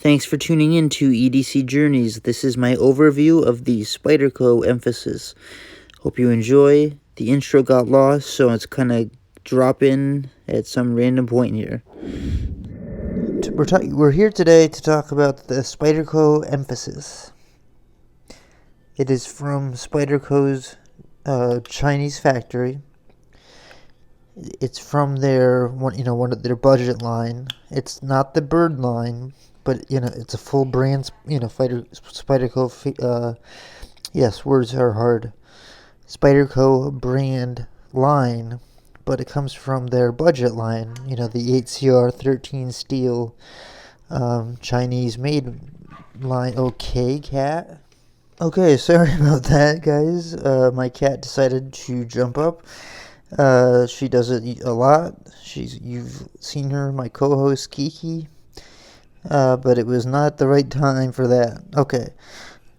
Thanks for tuning in to EDC Journeys. This is my overview of the SPYDERCO Emphasis. Hope you enjoy. The intro got lost, so it's kind of drop in at some random point here. We're here today to talk about the SPYDERCO Emphasis. It is from SPYDERCO's Chinese factory. It's from their one of their budget line. It's not the bird line, but it's a full brand. SPYDERCO. Yes, words are hard. SPYDERCO brand line, but it comes from their budget line. The 8CR13 steel Chinese made line. Okay, cat. Okay, sorry about that, guys. My cat decided to jump up. She does it a lot. You've seen her, my co-host Kiki. But it was not the right time for that. Okay,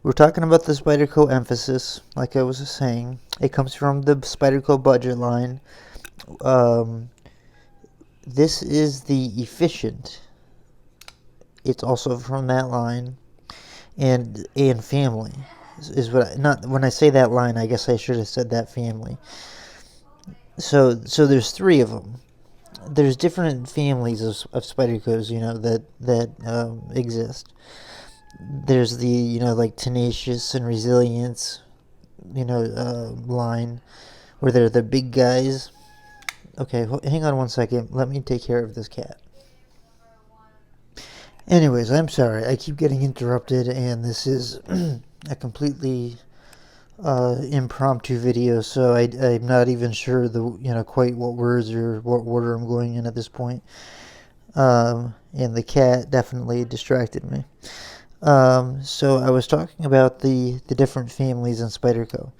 we're talking about the SPYDERCO Emphasis. Like I was saying, it comes from the SPYDERCO budget line. This is the Efficient. It's also from that line, and family is not when I say that line. I guess I should have said that family. So there's three of them. There's different families of SPYDERCOs, that exist. There's the like Tenacious and Resilience, line, where they're the big guys. Okay, hang on one second. Let me take care of this cat. Anyways, I'm sorry. I keep getting interrupted, and this is a completely impromptu video, so I'm not even sure quite what words or what order I'm going in at this point. And the cat definitely distracted me. So I was talking about the different families in SPYDERCO.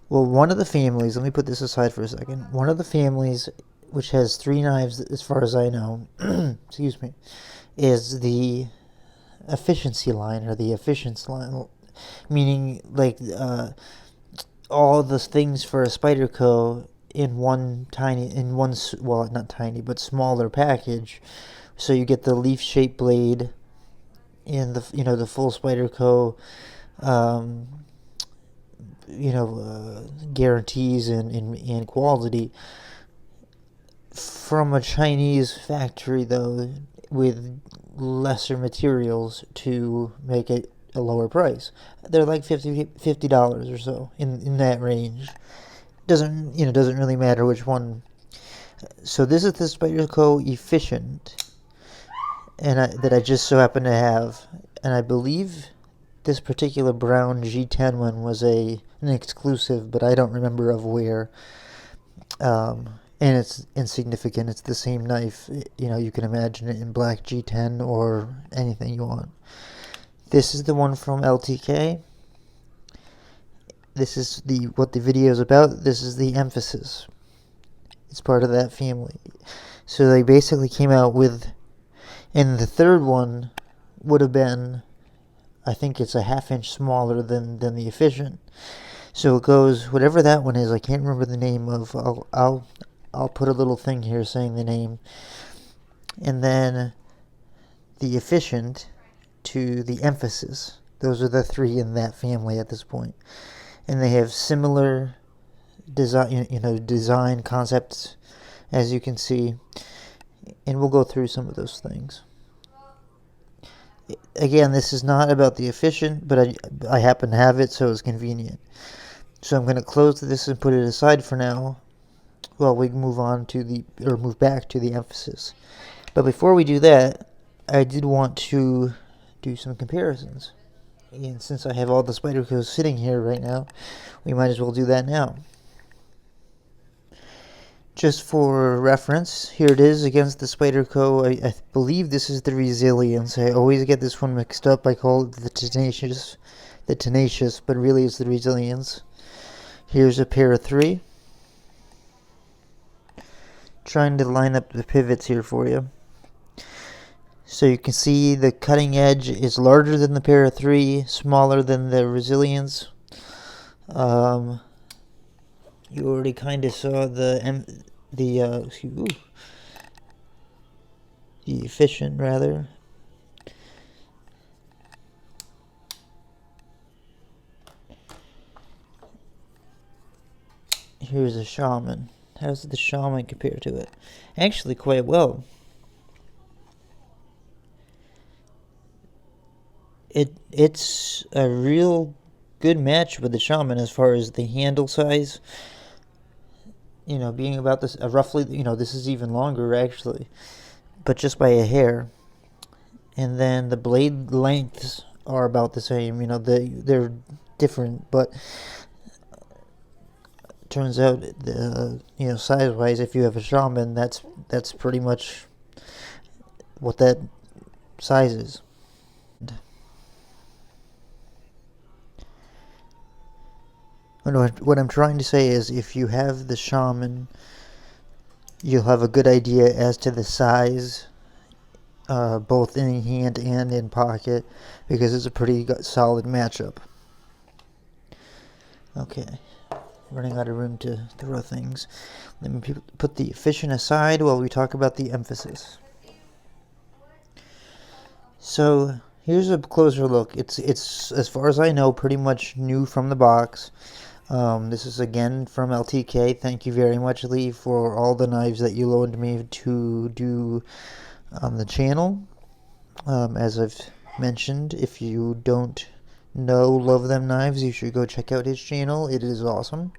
Well, one of the families, let me put this aside for a second. One of the families, which has 3 knives as far as I know, excuse me, is the efficiency line, or the efficiency line, meaning like all the things for a SPYDERCO in one, well, not tiny, but smaller package. So you get the leaf-shaped blade in the full SPYDERCO, guarantees and quality from a Chinese factory, though, with lesser materials to make it a lower price. They're like $50 or so in that range. Doesn't really matter which one. So this is the SPYDERCO Efficient, and that I just so happen to have, and I believe this particular brown G10 one was an exclusive, but I don't remember of where. And it's insignificant. It's the same knife. You can imagine it in black G10 or anything you want. This is the one from LTK. This is what the video is about. This is the Emphasis. It's part of that family. So they basically came out with, and the third one would have been, I think it's a 1/2 inch smaller than the Efficient. So it goes, whatever that one is, I can't remember the name of. I'll put a little thing here saying the name. And then the Efficient to the Emphasis. Those are the 3 in that family at this point. And they have similar design concepts, as you can see. And we'll go through some of those things. Again, this is not about the Efficient, but I happen to have it, so it's convenient. So I'm going to close this and put it aside for now, while we move back to the Emphasis. But before we do that, I did want to do some comparisons. And since I have all the SPYDERCOs sitting here right now, we might as well do that now. Just for reference, here it is against the SPYDERCO. I believe this is the Resilience. I always get this one mixed up. I call it the Tenacious, but really it's the Resilience. Here's a pair of 3. Trying to line up the pivots here for you. So you can see the cutting edge is larger than the pair of 3, smaller than the Resilience. You already kind of saw the Efficient, rather. Here's a shaman. How does the shaman compare to it? Actually, quite well. It's a real good match with the shaman as far as the handle size. Being about this roughly. This is even longer actually, but just by a hair. And then the blade lengths are about the same. They're different, but turns out size wise, if you have a shaman, that's pretty much what that size is. What I'm trying to say is, if you have the shaman, you'll have a good idea as to the size, both in hand and in pocket, because it's a pretty solid matchup. Okay, running out of room to throw things. Let me put the efficient aside while we talk about the emphasis. So here's a closer look. It's as far as I know, pretty much new from the box. This is again from LTK. Thank you very much, Lee, for all the knives that you loaned me to do on the channel. As I've mentioned, if you don't know Love Them Knives, you should go check out his channel. It is awesome.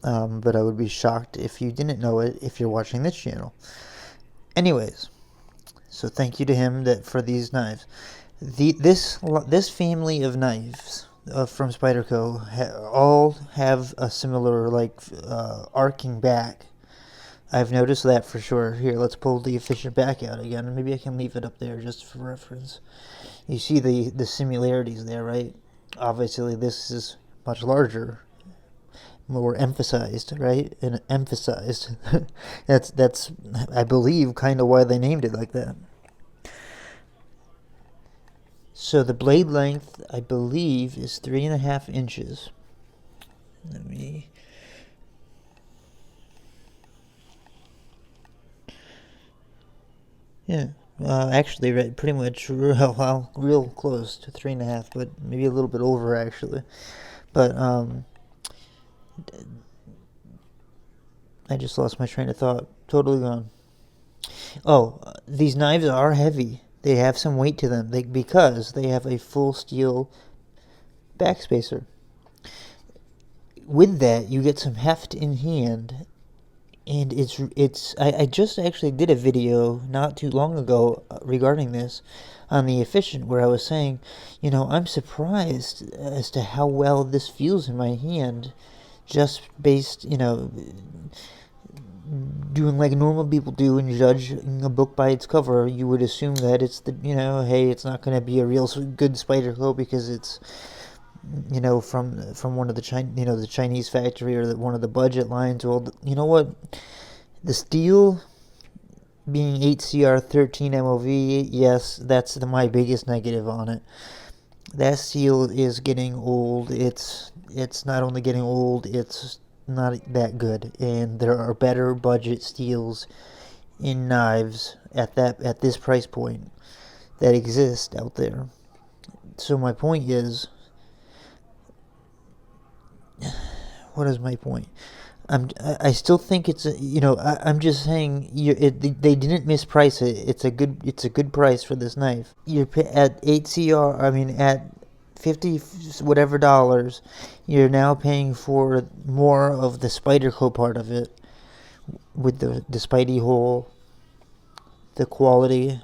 But I would be shocked if you didn't know it if you're watching this channel. Anyways, so thank you to him for these knives. This family of knives from SPYDERCO all have a similar arcing back. I've noticed that for sure. Here, let's pull the efficient back out again. Maybe I can leave it up there just for reference. You see the similarities there, right? Obviously, this is much larger, more emphasized, right? And emphasized. that's I believe kind of why they named it like that. So the blade length, I believe, is 3.5 inches. Let me. Yeah, actually, right, pretty much real close to 3.5, but maybe a little bit over actually. But I just lost my train of thought. Totally gone. Oh, these knives are heavy. They have some weight to them because they have a full steel backspacer. With that, you get some heft in hand, and I just actually did a video not too long ago regarding this on the efficient, where I was saying, I'm surprised as to how well this feels in my hand, just based, doing like normal people do and judging a book by its cover. You would assume that it's hey, it's not going to be a real good SPYDERCO because it's from one of the Chinese factory or one of the budget lines. Well, you know what, the steel being 8CR13 MOV, yes, that's my biggest negative on it. That steel is getting old. It's not only getting old, it's not that good, and there are better budget steels in knives at this price point that exist out there. So my point is, what is my point? I still think it's I'm just saying they didn't misprice it. It's a good price for this knife. You're at 8CR. I mean at 50 whatever dollars. You're now paying for more of the SPYDERCO part of it, with the Spidey hole, the quality,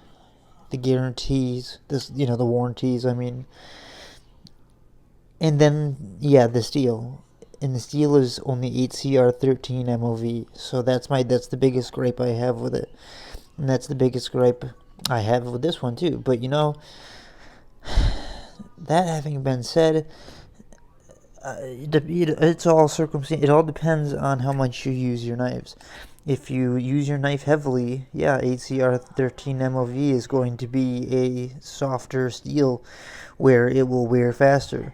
the guarantees, the warranties. I mean, and then the steel. And the steel is only 8CR13 MOV, so that's the biggest gripe I have with it, and that's the biggest gripe I have with this one too. But that having been said, it's all circumstance. It all depends on how much you use your knives. If you use your knife heavily, 8CR13 MOV is going to be a softer steel, where it will wear faster.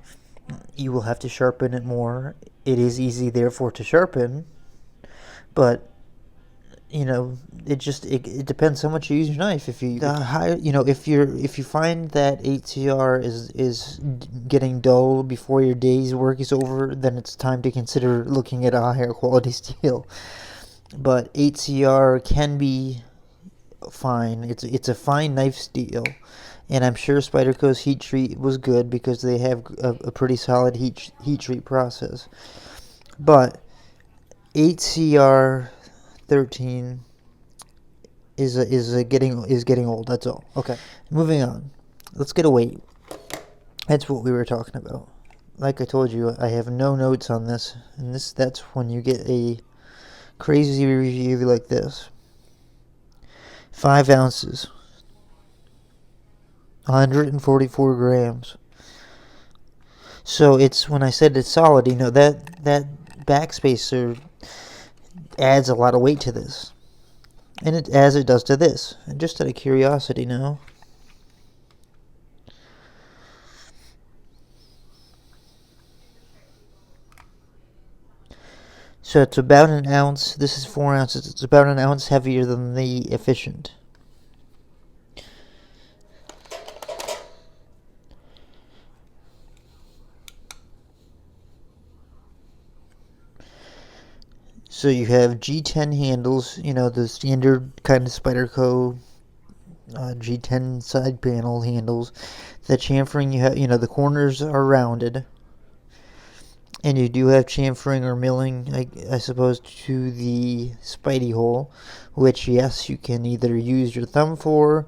You will have to sharpen it more. It is easy, therefore, to sharpen, but you know, it depends how much you use your knife. If you the higher, if you find that 8CR is getting dull before your day's work is over, then it's time to consider looking at a higher quality steel. But 8CR can be fine. It's a fine knife steel, and I'm sure Spyderco's heat treat was good because they have a pretty solid heat treat process. But 8CR 13 is getting old. That's all. Okay, moving on. Let's get a weight. That's what we were talking about. Like I told you, I have no notes on this, and that's when you get a crazy review like this. 5 ounces, 144 grams. So it's when I said it's solid, that backspacer adds a lot of weight to this, and as it does to this. And just out of curiosity now, so it's about an ounce. This is 4 ounces. It's about an ounce heavier than the Efficient. So you have G10 handles, the standard kind of Spyderco G10 side panel handles. The chamfering you have, the corners are rounded. And you do have chamfering or milling, I suppose, to the Spidey hole, which, yes, you can either use your thumb for,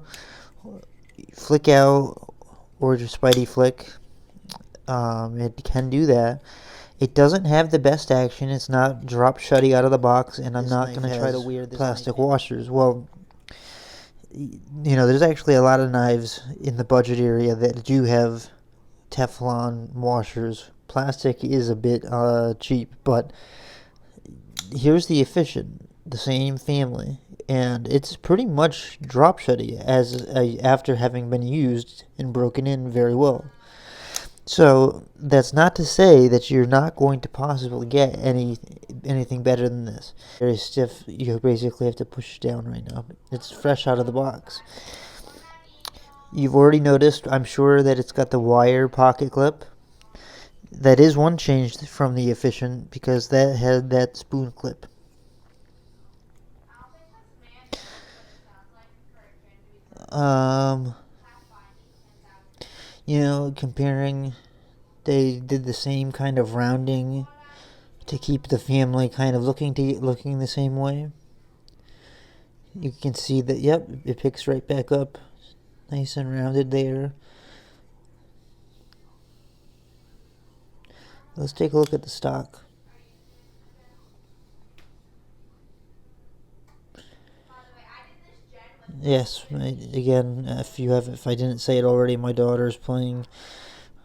flick out, or your Spidey flick. It can do that. It doesn't have the best action. It's not drop shutty out of the box, and I'm not going to try to wear this plastic washers. Well, there's actually a lot of knives in the budget area that do have Teflon washers. Plastic is a bit cheap, but here's the Efficient, the same family, and it's pretty much drop shutty after having been used and broken in very well. So that's not to say that you're not going to possibly get anything better than this. Very stiff. You basically have to push it down right now. It's fresh out of the box. You've already noticed, I'm sure, that it's got the wire pocket clip. That is one change from the Efficient because that had that spoon clip. Comparing, they did the same kind of rounding to keep the family kind of looking the same way. You can see that, yep, it picks right back up, nice and rounded there. Let's take a look at the stock. Yes, again, if I didn't say it already, my daughter's playing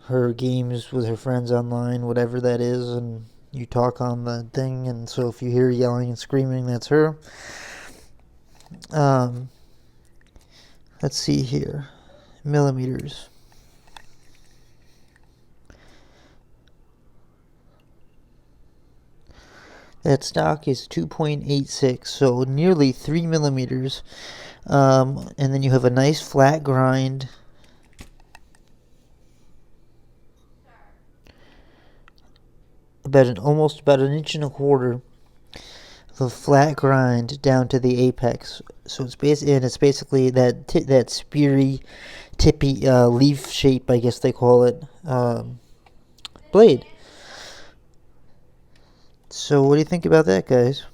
her games with her friends online, whatever that is, and you talk on the thing, and so if you hear yelling and screaming, that's her. Let's see here. Millimeters. That stock is 2.86, so nearly 3 millimeters. And then you have a nice flat grind. Almost about an inch and a quarter of flat grind down to the apex. So it's basically that speary, tippy leaf shape, I guess they call it, blade. So what do you think about that, guys?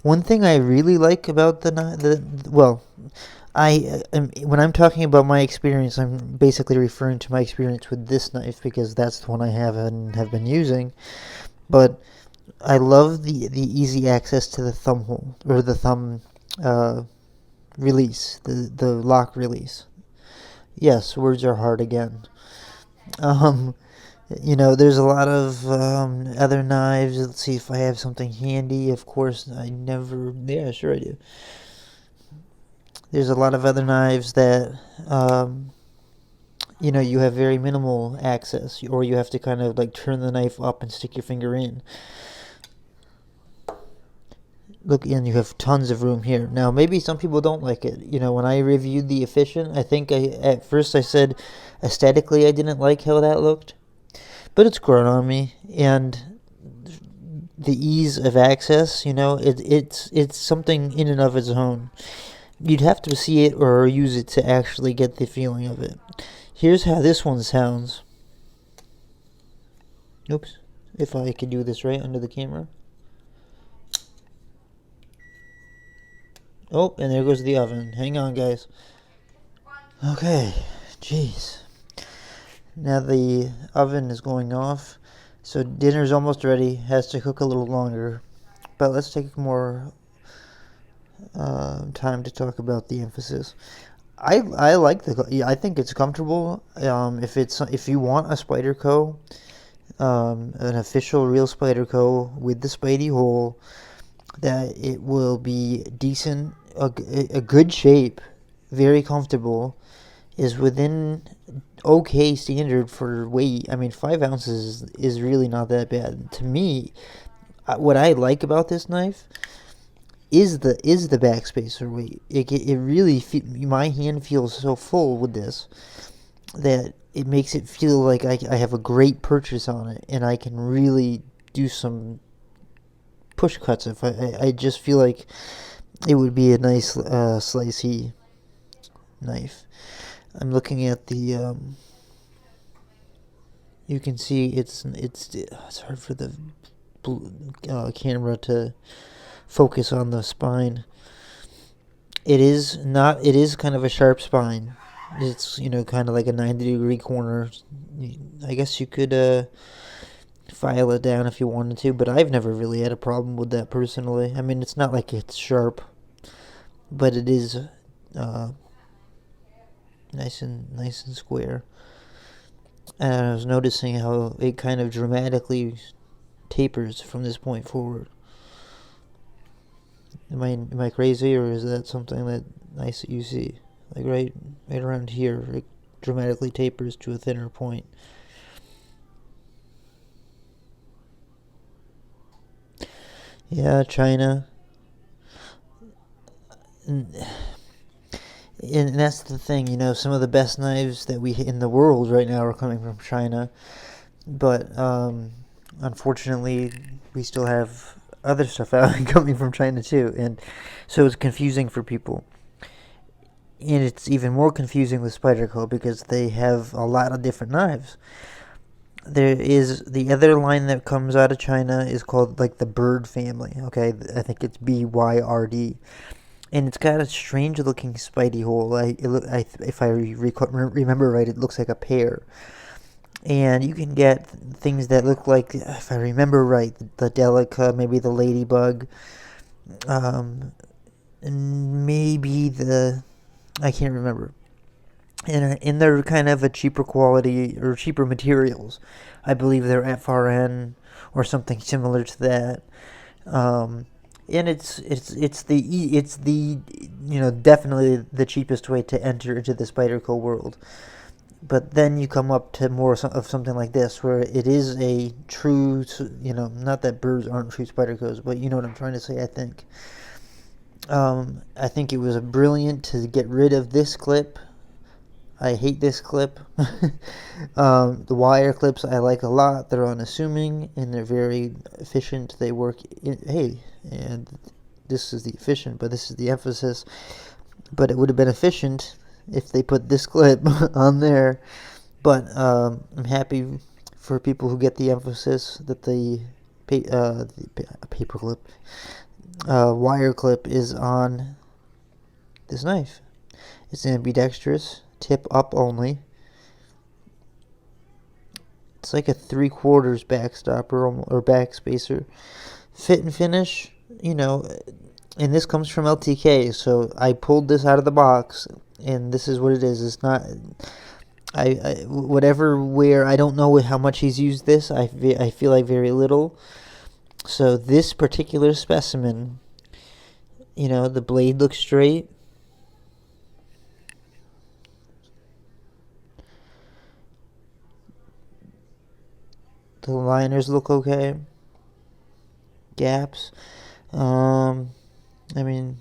One thing I really like about when I'm talking about my experience, I'm basically referring to my experience with this knife because that's the one I have been using. But I love the easy access to the thumb hole, or the thumb release, the lock release. Yes, words are hard again. There's a lot of other knives. Let's see if I have something handy. Of course, yeah, sure I do. There's a lot of other knives that, you have very minimal access, or you have to kind of like turn the knife up and stick your finger in. Look, and you have tons of room here. Now, maybe some people don't like it. You know, when I reviewed the Efficient, I think at first I said aesthetically I didn't like how that looked, but it's grown on me, and the ease of access, it's something in and of its own. You'd have to see it or use it to actually get the feeling of it. Here's how this one sounds. Oops, if I could do this right under the camera. Oh, and there goes the oven. Hang on, guys. Okay, jeez. Now the oven is going off, so dinner's almost ready. Has to cook a little longer, but let's take more time to talk about the Emphasis. I like I think it's comfortable. If you want a Spyderco, an official real Spyderco with the Spidey hole, that it will be decent, a good shape, very comfortable, is within okay standard for weight. I mean, 5 ounces is really not that bad to me. What I like about this knife is the backspacer weight. It really my hand feels so full with this that it makes it feel like I have a great purchase on it, and I can really do some push cuts. If I just feel like it would be a nice slicey knife. I'm looking at the. You can see it's hard for the camera to focus on the spine. It is not. It is kind of a sharp spine. It's kind of like a 90-degree corner. I guess you could file it down if you wanted to, but I've never really had a problem with that personally. I mean, it's not like it's sharp, but it is nice and square. And I was noticing how it kind of dramatically tapers from this point forward. Am I crazy, or is that something that nice that you see? Like right around here, it dramatically tapers to a thinner point. Yeah, China. And that's the thing, some of the best knives that we in the world right now are coming from China, but unfortunately, we still have other stuff out coming from China too, and so it's confusing for people. And it's even more confusing with Spyderco because they have a lot of different knives. There is the other line that comes out of China is called like the Bird family. Okay, I think it's BYRD, and it's got a strange looking Spidey hole. If I remember right, it looks like a pear. And you can get things that look like, if I remember right, the Delica, maybe the Ladybug, and maybe I can't remember. And they're kind of a cheaper quality or cheaper materials. I believe they're FRN or something similar to that. And it's the definitely the cheapest way to enter into the Spyderco world. But then you come up to more of something like this, where it is a true, not that birds aren't true Spydercos, but you know what I'm trying to say, I think. I think it was brilliant to get rid of this clip. I hate this clip. The wire clips I like a lot. They're unassuming and they're very efficient. They work. And this is the efficient, but this is the Emphasis. But it would have been efficient if they put this clip on there. But I'm happy for people who get the Emphasis that the paper clip, wire clip is on this knife. It's ambidextrous, tip up only. It's like a 3/4 backstopper or backspacer. Fit and finish, and this comes from LTK, so I pulled this out of the box, and this is what it is. It's not, where I don't know how much he's used this. I feel like very little. So this particular specimen, the blade looks straight. The liners look okay. Gaps. I mean,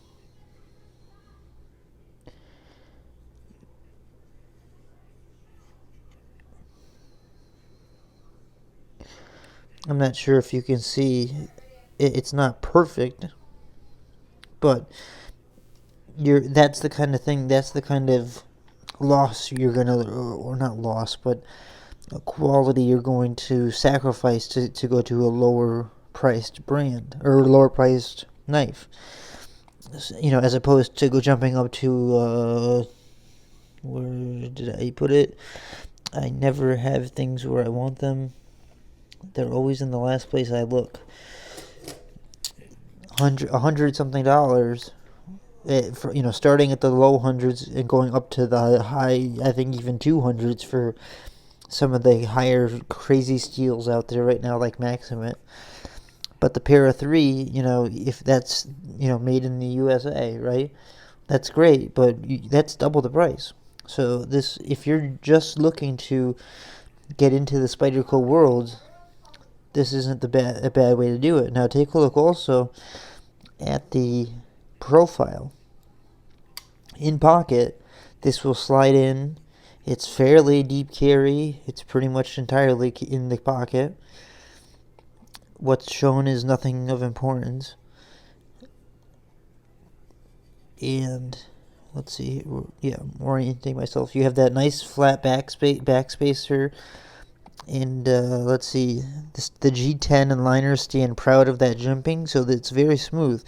I'm not sure if you can see. It's not perfect, but that's the kind of thing. That's the kind of loss you're gonna, or not loss, but a quality you're going to sacrifice to go to a lower priced brand or lower priced knife. As opposed to go jumping up to where did I put it? I never have things where I want them. They're always in the last place I look. $100 something dollars. Starting at the low hundreds and going up to the high, I think even 200s for some of the higher crazy steels out there right now, like Maximate. But the Para 3, if that's, made in the USA, right? That's great, but that's double the price. So if you're just looking to get into the Spyderco world, this isn't a bad way to do it. Now take a look also at the profile. In pocket, this will slide in. It's fairly deep carry. It's pretty much entirely in the pocket. What's shown is nothing of importance. And let's see. Yeah, I'm orienting myself. You have that nice flat backspacer. And let's see. The G10 and liner stand proud of that jimping, so that it's very smooth.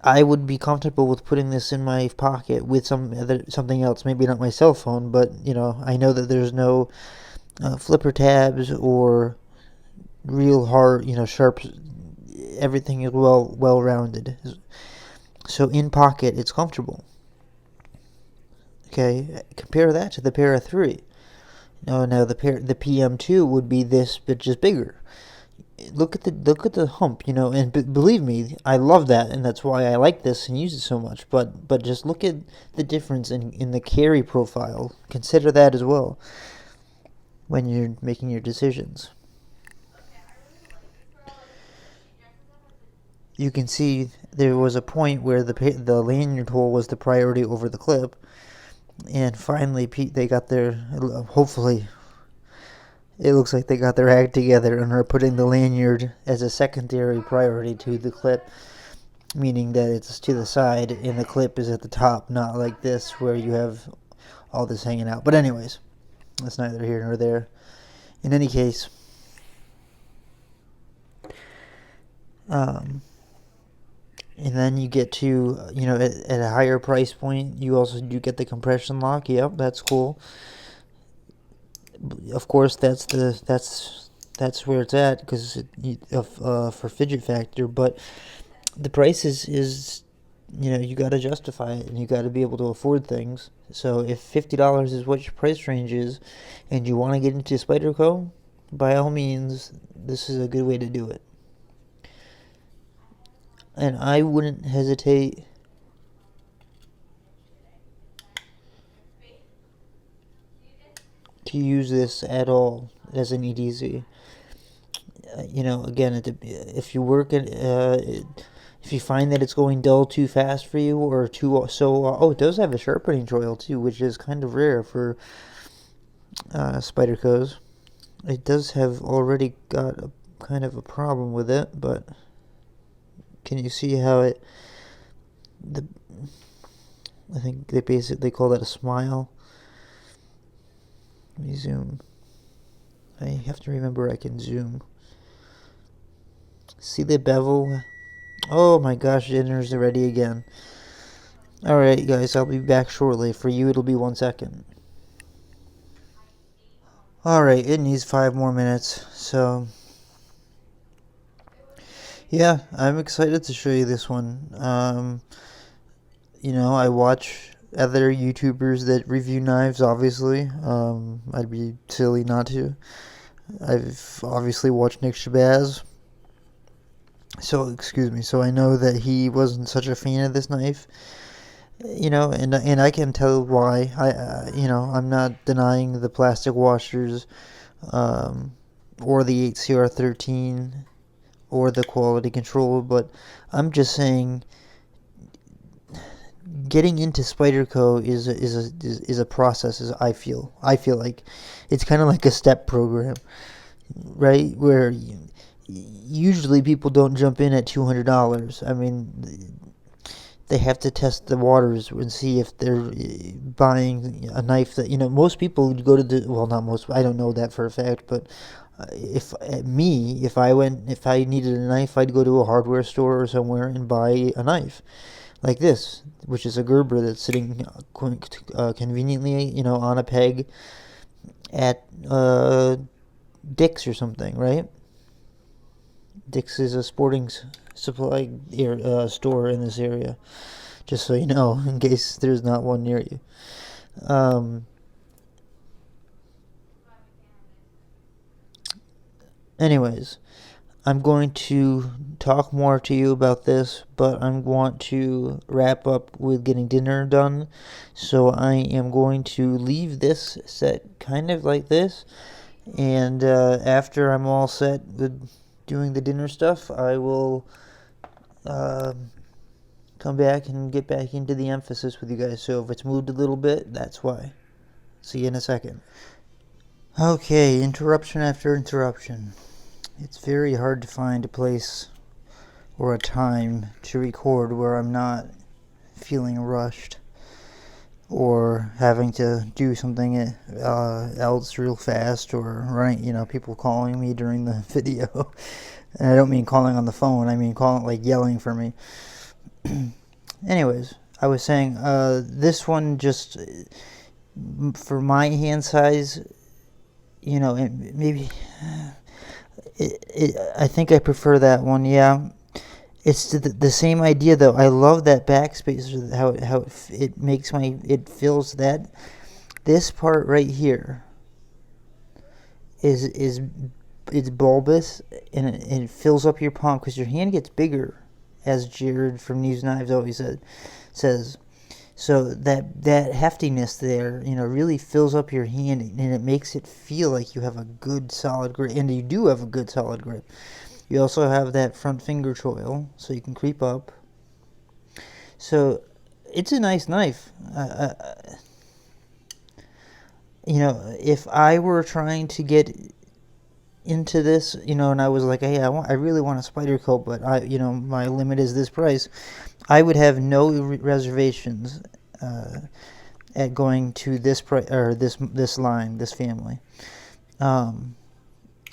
I would be comfortable with putting this in my pocket with something else. Maybe not my cell phone, but I know that there's no flipper tabs or real hard, sharp. Everything is well rounded. So in pocket, it's comfortable. Okay, compare that to the Para 3. Now the PM2 would be this, but just bigger. Look at the hump, and believe me, I love that, and that's why I like this and use it so much. But just look at the difference in the carry profile. Consider that as well when you're making your decisions. You can see there was a point where the lanyard hole was the priority over the clip, and finally they got their, hopefully it looks like they got their act together and are putting the lanyard as a secondary priority to the clip, meaning that it's to the side and the clip is at the top, not like this where you have all this hanging out. But anyways, that's neither here nor there. In any case, and then you get to, at a higher price point, you also do get the compression lock. Yep, that's cool. Of course, that's where it's at because for fidget factor. But the price is you got to justify it and you got to be able to afford things. So if $50 is what your price range is, and you want to get into Spyderco, by all means, this is a good way to do it. And I wouldn't hesitate to use this at all as an EDC. Again, if you work at, if you find that it's going dull too fast for you or too it does have a sharpening choil too, which is kind of rare for Spydercos. It does have already got a kind of a problem with it, but can you see how I think they call that a smile. Let me zoom. I have to remember I can zoom. See the bevel? Oh my gosh, dinner's ready again. Alright guys, I'll be back shortly. For you it'll be 1 second. Alright, it needs 5 more minutes, so yeah, I'm excited to show you this one. I watch other YouTubers that review knives, obviously. I'd be silly not to. I've obviously watched Nick Shabazz. So I know that he wasn't such a fan of this knife. And I can tell why. I'm not denying the plastic washers, or the 8CR13, or the quality control, but I'm just saying getting into Spyderco is a process. I feel like it's kind of like a step program, right? Where usually people don't jump in at $200. I mean, they have to test the waters and see if they're buying a knife that, most people would go to well, not most, I don't know that for a fact, but if I needed a knife, I'd go to a hardware store or somewhere and buy a knife like this, which is a Gerber that's sitting conveniently, on a peg at Dick's or something, right? Dick's is a sporting supply store in this area, just so you know, in case there's not one near you. Anyways, I'm going to talk more to you about this, but I want to wrap up with getting dinner done. So I am going to leave this set kind of like this. And after I'm all set with doing the dinner stuff, I will come back and get back into the emphasis with you guys. So if it's moved a little bit, that's why. See you in a second. Okay, interruption after interruption. It's very hard to find a place or a time to record where I'm not feeling rushed or having to do something else real fast, or people calling me during the video. And I don't mean calling on the phone, I mean calling, like yelling for me. Anyways, I was saying this one, just for my hand size, maybe I think I prefer that one. Yeah, it's the same idea though. I love that backspacer, how it makes it fills that. This part right here is it's bulbous, and it fills up your palm because your hand gets bigger, as Jared from News Knives always says. So that heftiness there, really fills up your hand, and it makes it feel like you have a good solid grip, and you do have a good solid grip. You also have that front finger choil, so you can creep up. So it's a nice knife. If I were trying to get into this, and I was like, hey, I really want a Spyderco, but my limit is this price, I would have no reservations at going to this price, or this line, this family,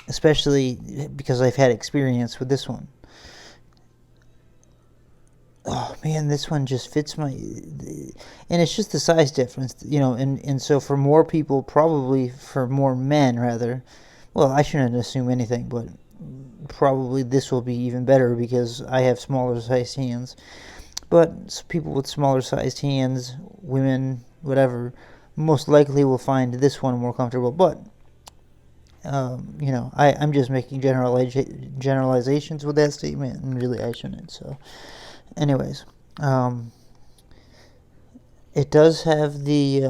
especially because I've had experience with this one. Oh man, this one just fits my, and it's just the size difference, and so for more people, probably for more men rather, well, I shouldn't assume anything, but probably this will be even better because I have smaller sized hands. But people with smaller sized hands, women, whatever, most likely will find this one more comfortable. But I'm just making generalizations with that statement, and really I shouldn't. So, anyways, it does have the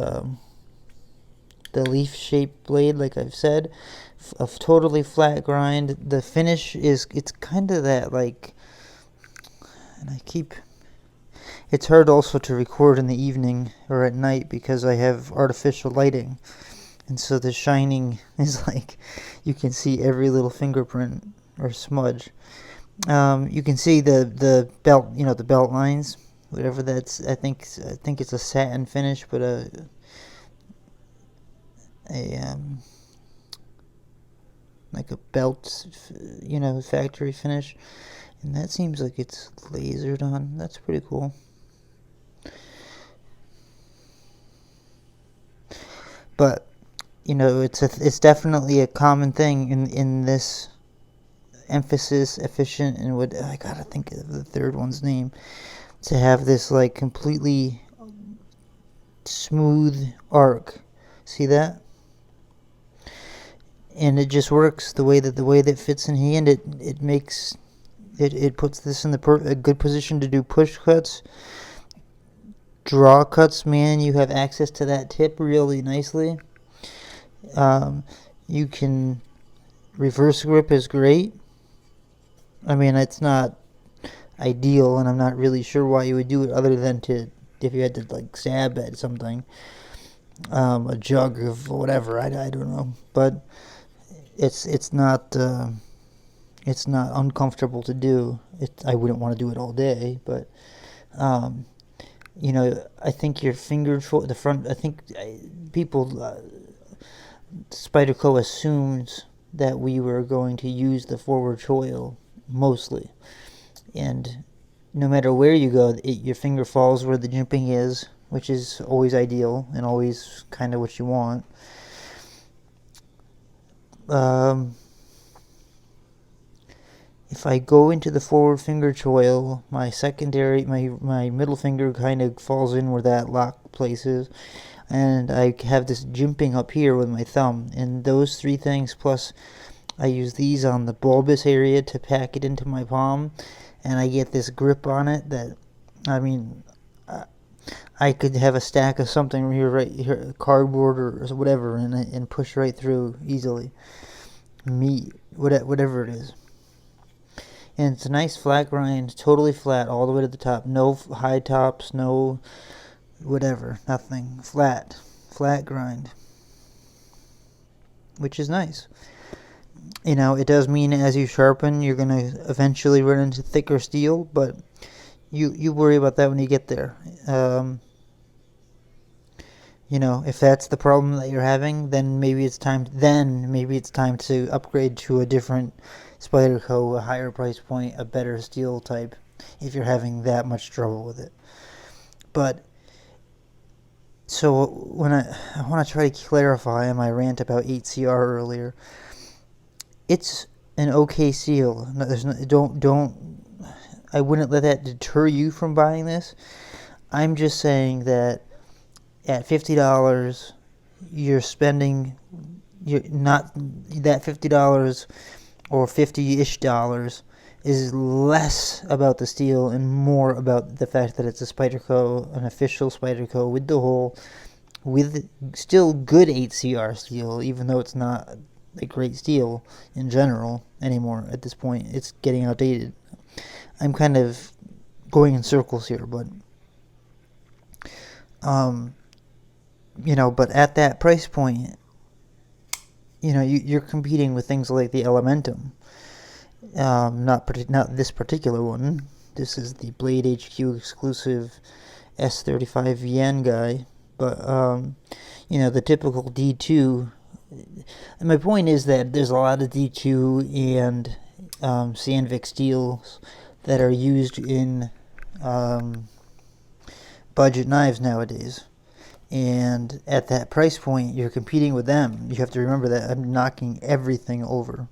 leaf-shaped blade, like I've said, a totally flat grind. The finish it's kind of that, like, and it's hard also to record in the evening or at night because I have artificial lighting, and so the shining is like, you can see every little fingerprint or smudge. You can see the belt, the belt lines, whatever that's. I think it's a satin finish, but a like a belt, factory finish, and that seems like it's lasered on. That's pretty cool. But it's definitely a common thing in this emphasis, efficient, and what I gotta think of the third one's name, to have this like completely smooth arc. See that? And it just works the way that it fits in hand. It makes it puts this in a good position to do push cuts, draw cuts. Man, you have access to that tip really nicely. You can reverse grip is great. I mean, it's not ideal, and I'm not really sure why you would do it other than to, if you had to like stab at something, a jug of whatever. I don't know, but it's not uncomfortable to do. I wouldn't want to do it all day, but um, I think your finger, the front. I think people, Spyderco assumes that we were going to use the forward choil mostly, and no matter where you go, your finger falls where the jimping is, which is always ideal and always kind of what you want. If I go into the forward finger choil, my middle finger kind of falls in where that lock place is, and I have this jimping up here with my thumb, and those three things, plus I use these on the bulbous area to pack it into my palm, and I get this grip on it that, I mean, I could have a stack of something here, right here, cardboard or whatever, and push right through easily. Meat, whatever it is. And it's a nice flat grind, totally flat all the way to the top. No high tops, no whatever, nothing. Flat grind, which is nice. It does mean as you sharpen, you're going to eventually run into thicker steel, but you worry about that when you get there. If that's the problem that you're having, then maybe it's time to upgrade to a different Spyderco, a higher price point, a better steel type, if you're having that much trouble with it. But so when I want to try to clarify in my rant about 8CR earlier, it's an okay steel. I wouldn't let that deter you from buying this. I'm just saying that at $50, you're spending, you're not, that $50 or $50-ish is less about the steel and more about the fact that it's a Spyderco, an official Spyderco with the hole, with still good 8CR steel, even though it's not a great steel in general anymore at this point. It's getting outdated. I'm kind of going in circles here, but but at that price point, you're competing with things like the Elementum. Not this particular one. This is the Blade HQ exclusive S35 VN guy, but the typical D2. And my point is that there's a lot of D2 and Sandvik steels that are used in budget knives nowadays. And at that price point, you're competing with them. You have to remember that I'm knocking everything over.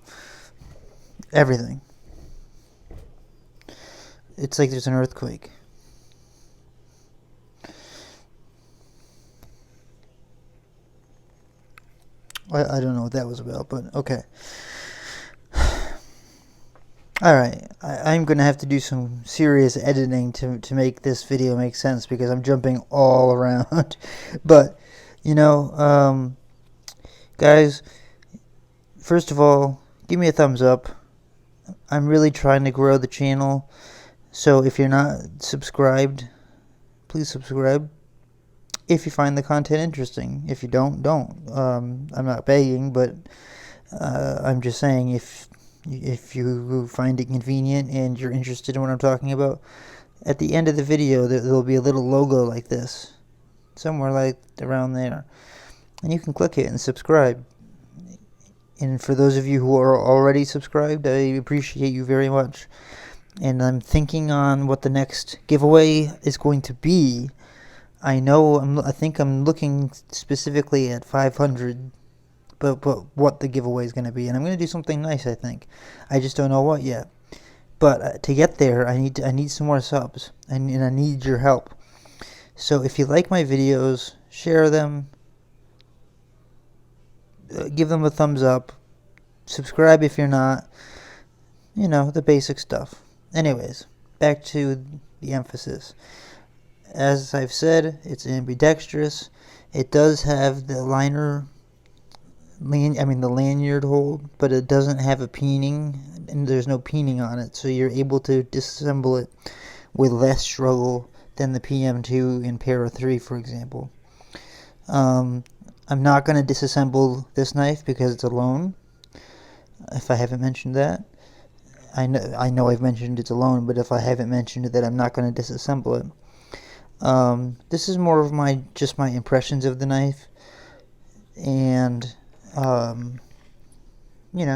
Everything. It's like there's an earthquake. I don't know what that was about, but okay. Alright, I'm going to have to do some serious editing to make this video make sense, because I'm jumping all around. But, guys, first of all, give me a thumbs up. I'm really trying to grow the channel, so if you're not subscribed, please subscribe. If you find the content interesting. If you don't. I'm not begging, but I'm just saying if you find it convenient and you're interested in what I'm talking about, at the end of the video there'll be a little logo like this, somewhere like around there, and you can click it and subscribe. And for those of you who are already subscribed, I appreciate you very much. And I'm thinking on what the next giveaway is going to be. I think I'm looking specifically at 500, but what the giveaway is going to be, and I'm going to do something nice. I think, I just don't know what yet. But to get there, I need some more subs, and I need your help. So if you like my videos, share them, give them a thumbs up, subscribe if you're not. The basic stuff. Anyways, back to the emphasis. As I've said, it's ambidextrous. It does have the liner the lanyard hole, but it doesn't have a peening, and there's no peening on it, so you're able to disassemble it with less struggle than the PM2 in Para 3, for example. I'm not going to disassemble this knife because it's alone, if I haven't mentioned that. I know I've mentioned it's alone, but if I haven't mentioned it, that I'm not going to disassemble it. This is more of my impressions of the knife, and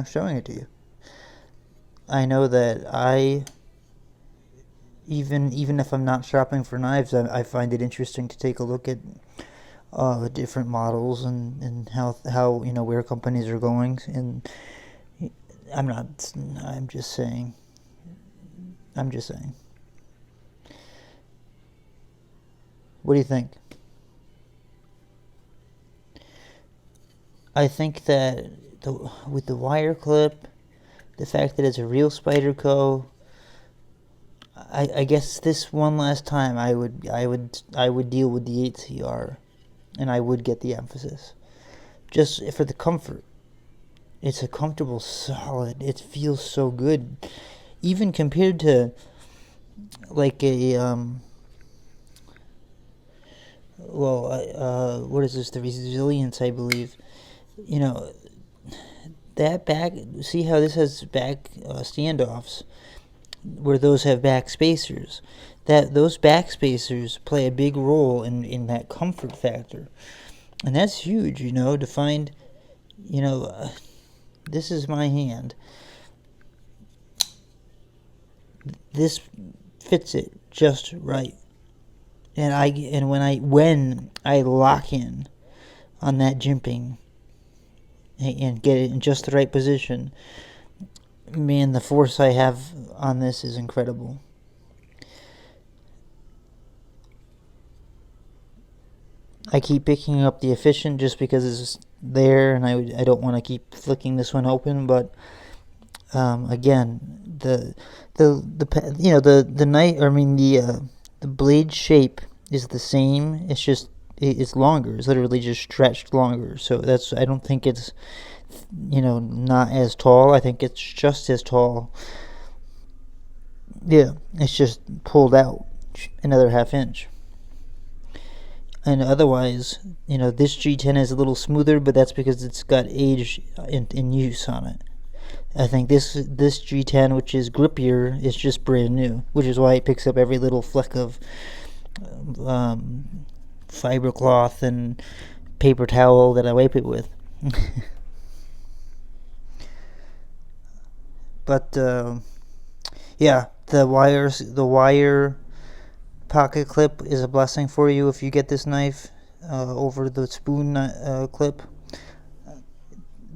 showing it to you. I know that even if I'm not shopping for knives, I find it interesting to take a look at different models and how where companies are going. And I'm just saying. What do you think? I think that with the wire clip, the fact that it's a real Spyderco, I guess this one last time I would deal with the 8CR, and I would get the Emphasis, just for the comfort. It's a comfortable, solid. It feels so good, even compared to like a what is this? The Resilience, I believe. That back. See how this has back standoffs, where those have back spacers. Those back spacers play a big role in that comfort factor, and that's huge. To find, this is my hand. This fits it just right, and when I lock in on that jimping and get it in just the right position, man, the force I have on this is incredible. I keep picking up the Efficient just because it's there, and I don't want to keep flicking this one open. But again, the knife, the blade shape is the same. It's just it's longer. It's literally just stretched longer. So I don't think it's not as tall. I think it's just as tall. Yeah, it's just pulled out another ½ inch. And otherwise, this G10 is a little smoother, but that's because it's got age in use on it. I think this G10, which is grippier, is just brand new, which is why it picks up every little fleck of fiber cloth and paper towel that I wipe it with. But yeah, the wire pocket clip is a blessing for you if you get this knife over the spoon clip.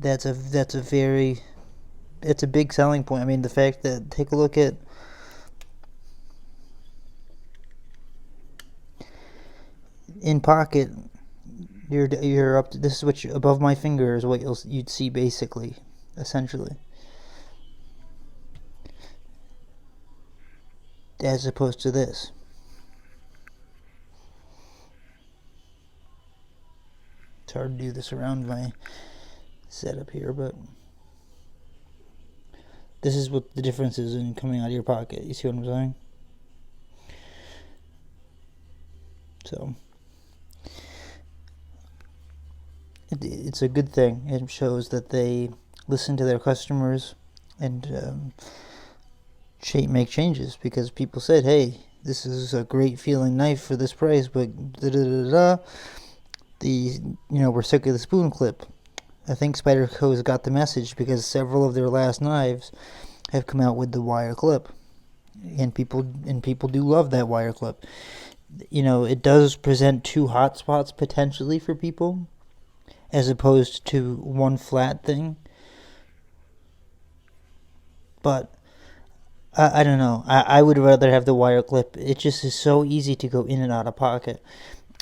It's a big selling point. The fact that, take a look at in pocket, you're up to, this is what above my finger is what you'd see basically, essentially, as opposed to this. It's hard to do this around my setup here, but this is what the difference is in coming out of your pocket. You see what I'm saying? So it's a good thing. It shows that they listen to their customers and make changes, because people said, hey, this is a great feeling knife for this price, but we're sick of the spoon clip. I think Spyderco has got the message, because several of their last knives have come out with the wire clip, and people do love that wire clip. It does present two hot spots potentially for people, as opposed to one flat thing. But I don't know. I would rather have the wire clip. It just is so easy to go in and out of pocket,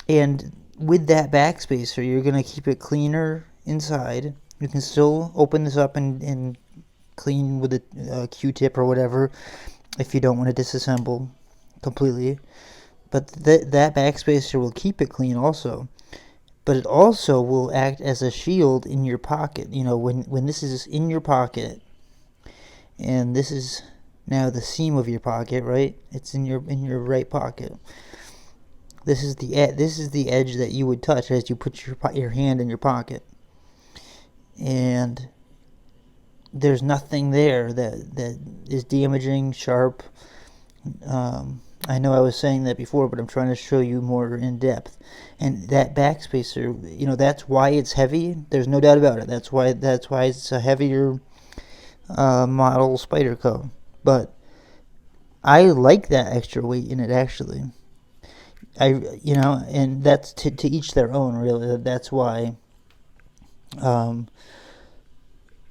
and with that backspacer, you're going to keep it cleaner inside. You can still open this up and clean with a Q-tip or whatever if you don't want to disassemble completely. But that backspacer will keep it clean also. but it also will act as a shield in your pocket. You know, when this is in your pocket, and this is now the seam of your pocket, right? It's in your right pocket. This is the edge that you would touch as you put your hand in your pocket, and there's nothing there that is damaging, sharp. I know I was saying that before, but I'm trying to show you more in depth. And that backspacer, you know, that's why it's heavy. There's no doubt about it. That's why it's a heavier model Spyderco. But I like that extra weight in it, actually. And that's to each their own, really. That's why.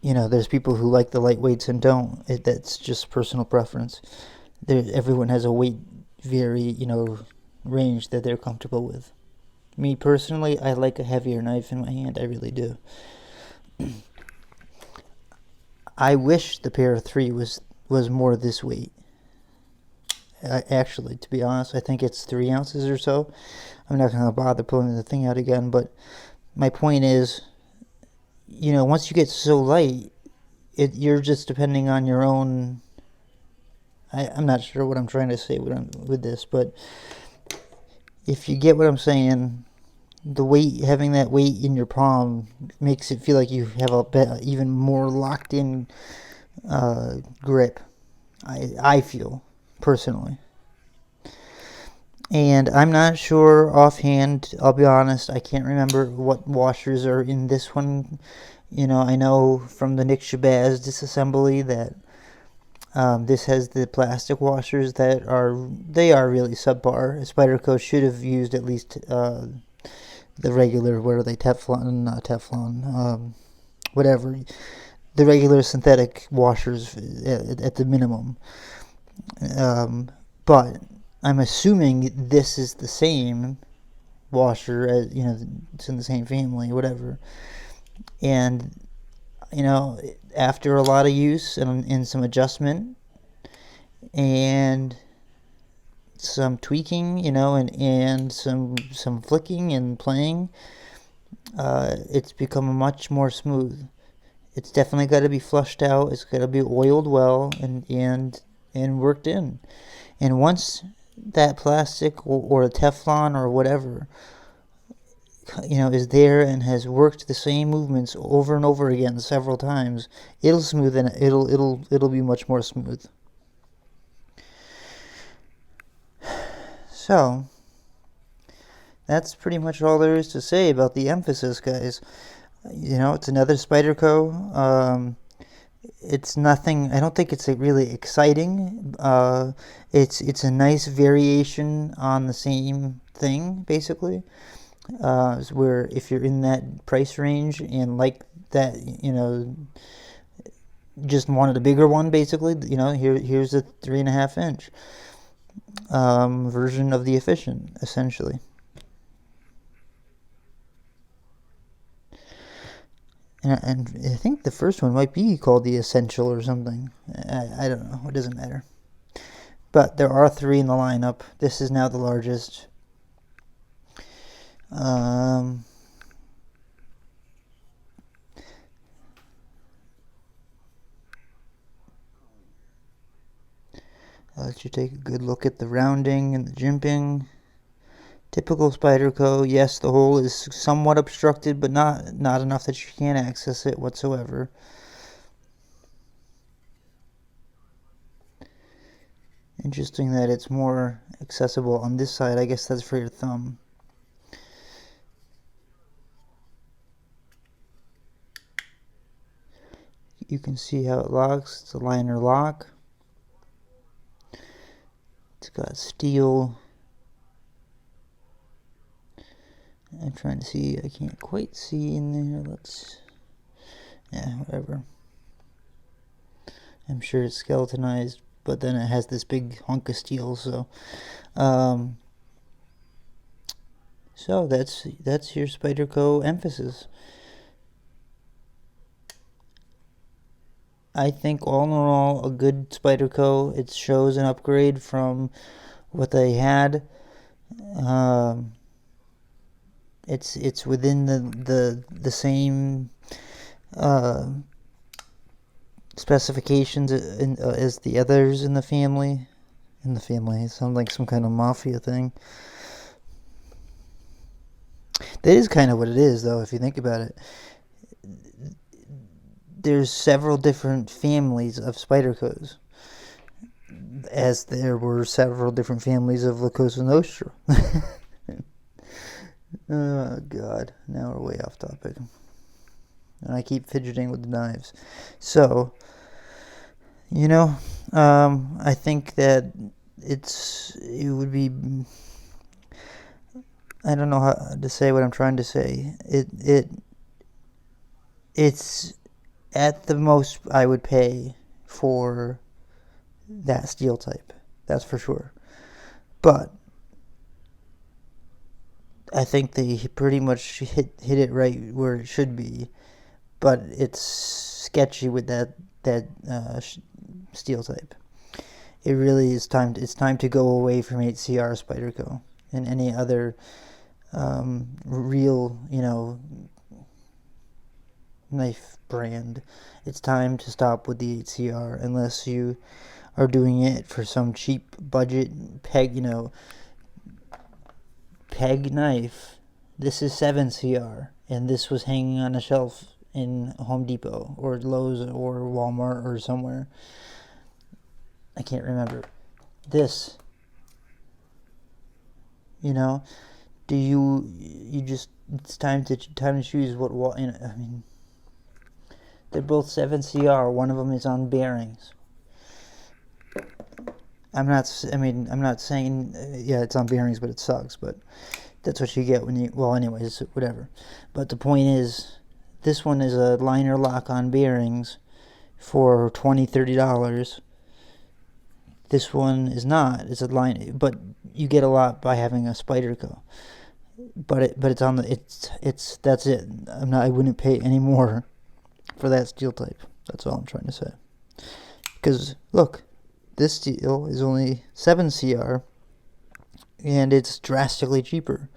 There's people who like the lightweights and don't. That's just personal preference. Everyone has a weight range that they're comfortable with. Me personally, I like a heavier knife in my hand. I really do. I wish the Para 3 was more this weight. Actually, to be honest, I think it's 3 ounces or so. I'm not going to bother pulling the thing out again, but my point is, once you get so light, you're just depending on your own. I'm not sure what I'm trying to say with this, but if you get what I'm saying, having that weight in your palm makes it feel like you have a even more locked in grip. I feel personally. And I'm not sure offhand, I'll be honest, I can't remember what washers are in this one. I know from the Nick Shabazz disassembly that this has the plastic washers that are really subpar. Spyderco should have used at least the regular, what are they, Teflon, whatever, the regular synthetic washers at the minimum. But I'm assuming this is the same washer as, it's in the same family, whatever. And, after a lot of use and some adjustment and some tweaking, and some flicking and playing, it's become much more smooth. It's definitely got to be flushed out. It's got to be oiled well and worked in. And once that plastic or a Teflon or whatever, is there and has worked the same movements over and over again several times, it'll smooth and it'll be much more smooth. So that's pretty much all there is to say about the Emphasis, guys. It's another Spyderco. It's nothing. I don't think it's really exciting. It's a nice variation on the same thing, basically. Where if you're in that price range and like that, just wanted a bigger one, basically, here's a 3.5 inch version of the Efficient, essentially. And I think the first one might be called the Essential or something. I don't know. It doesn't matter. But there are 3 in the lineup. This is now the largest. I'll let you take a good look at the rounding and the jimping. Typical Spyderco. Yes, the hole is somewhat obstructed, but not enough that you can't access it whatsoever. Interesting that it's more accessible on this side. I guess that's for your thumb. You can see how it locks. It's a liner lock. It's got steel. I'm trying to see. I can't quite see in there. Whatever. I'm sure it's skeletonized, but then it has this big hunk of steel. So that's your Spyderco Emphasis. I think all in all, a good Spyderco. It shows an upgrade from what they had. It's within the same specifications as the others in the family. It sounds like some kind of mafia thing. That is kind of what it is, though, if you think about it. There's several different families of Spydercos, as there were several different families of La Cosa Nostra. Oh, God. Now we're way off topic. And I keep fidgeting with the knives. So, I think that it would be, I don't know how to say what I'm trying to say. It's at the most I would pay for that steel type. That's for sure. But I think they pretty much hit it right where it should be. But it's sketchy with that steel type. It really is time. It's time to go away from 8CR Spyderco and any other real, knife brand. It's time to stop with the 8CR unless you are doing it for some cheap budget peg knife. This is 7CR, and this was hanging on a shelf in Home Depot or Lowe's or Walmart or somewhere. I can't remember. This, do you just, it's time to choose what, I mean, they're both 7CR. One of them is on bearings. I'm not saying, yeah, it's on bearings, but it sucks, but that's what you get when you, well, anyways, whatever. But the point is, this one is a liner lock on bearings for $20, $30. This one is not. It's a line, but you get a lot by having a Spyderco. But it's on the, that's it. I wouldn't pay any more for that steel type. That's all I'm trying to say. Because, look, this steel is only 7CR, and it's drastically cheaper.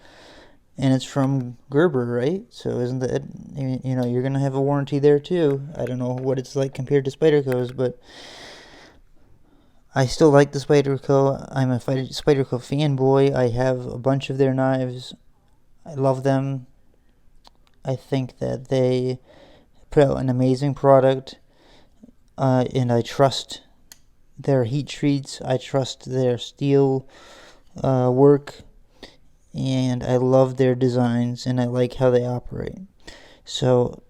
And it's from Gerber, right? So isn't that, you're going to have a warranty there too. I don't know what it's like compared to Spyderco's, but I still like the Spyderco. I'm a Spyderco fanboy. I have a bunch of their knives. I love them. I think that they put out an amazing product, and I trust their heat treats. I trust their steel work, and I love their designs, and I like how they operate. So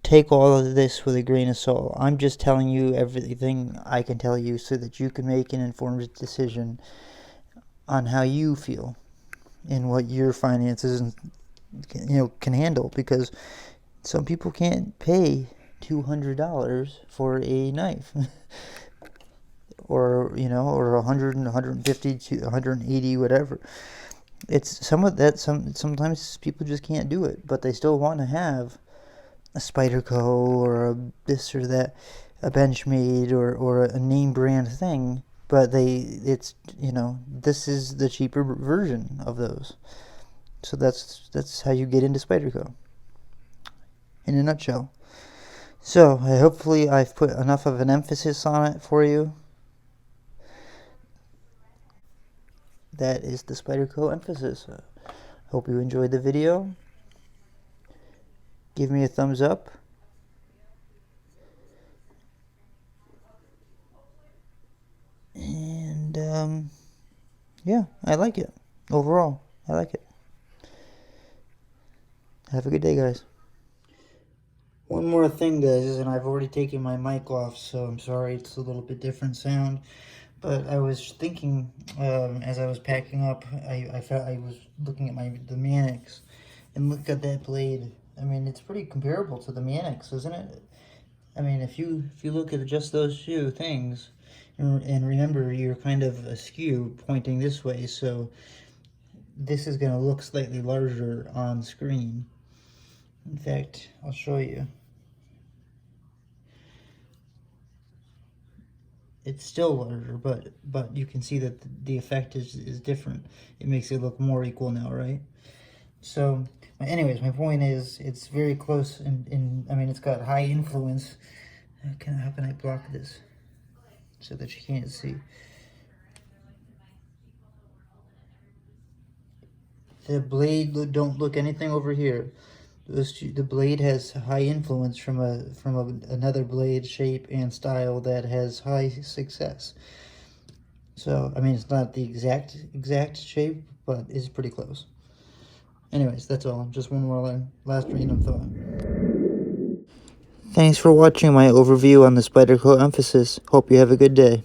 take all of this with a grain of salt. I'm just telling you everything I can tell you so that you can make an informed decision on how you feel and what your finances can handle, because some people can't pay $200 for a knife. or 100 and 150 to 180, whatever. It's some of that. Sometimes people just can't do it, but they still want to have a Spyderco or a this or that, a Benchmade or a name brand thing. But this is the cheaper version of those. So that's how you get into Spyderco, in a nutshell. So hopefully I've put enough of an emphasis on it for you. That is the Spyderco Emphasis. Hope you enjoyed the video. Give me a thumbs up. And yeah, I like it. Overall, I like it. Have a good day, guys. One more thing, guys, and I've already taken my mic off, so I'm sorry it's a little bit different sound. But I was thinking, as I was packing up, I was looking at the Mannix, and look at that blade. I mean, it's pretty comparable to the Mannix, isn't it? I mean, if you look at just those two things, and remember, you're kind of askew pointing this way, so this is going to look slightly larger on screen. In fact, I'll show you. It's still larger, but you can see that the effect is different. It makes it look more equal now, right? So, anyways, my point is it's very close, and I mean, it's got high influence. How can I block this so that you can't see? The blade, don't look anything over here. The blade has high influence from another blade shape and style that has high success. So, I mean, it's not the exact shape, but it's pretty close. Anyways, that's all. Just one more last random thought. Thanks for watching my overview on the SPYDERCO Emphasis. Hope you have a good day.